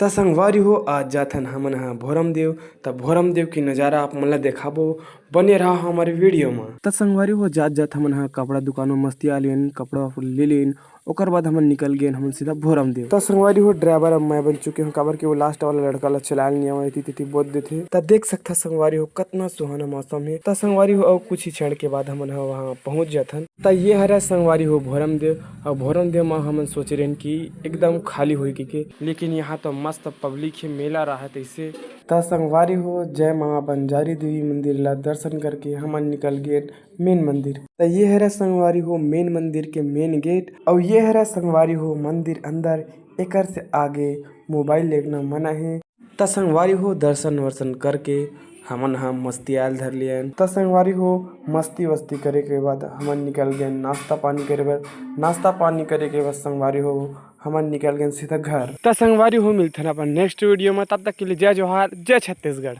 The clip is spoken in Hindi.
त संगवारी हो आज जाथन हमन ह भोरम देव। त भोरम देव की नज़ारा आप मन ला देखाबो, बने रहा हमारे वीडियो में। त संगवारी हो जात हमन ह कपड़ा दुकान में मस्ती आलियन कपड़ा ले लेन। ओकर बाद हमन निकल गए हमन सीधा भोरम देव। त संगवारी हो ड्राइवर अब मैं बन चुके हूँ, काबर के वो लास्ट वाला लड़का ला चलाल नहीं आवा इति तिति बोल देथे। त देख सकथा संगवारी हो कितना सुहाना मौसम है। त संगवारी हो अब कुछ ही क्षण के बाद हमन ह वहाँ पहुँच जाथन। त ये हरा संगवारी हो भोरम देव। और भोरम देव में हमन सोच रहे कि एकदम खाली होई के, लेकिन यहाँ तो मस्त पब्लिक है, मेला रहा ऐसे। त संगवारी हो जय माँ बंजारी देवी मंदिर ला दर्शन करके हमन निकल गए मेन मंदिर। त ये हरा संगवारी हो मेन मंदिर के मेन गेट। और ये हरा संगवारी हो मंदिर अंदर, एकर से आगे मोबाइल लेना मना है। त संगवारी हो दर्शन वर्शन करके हमन हम मस्ती आयल धर लियन। त संगवारी हो मस्ती वस्ती करे के बाद हमन निकल गए नाश्ता पानी करे बर। नाश्ता पानी करे के बाद संगवारी हो हमन निकल गए सीधा घर। त संगवारी हो मिलथन अपन नेक्स्ट वीडियो में, तब तक के लिए जय जोहार, जय छत्तीसगढ़।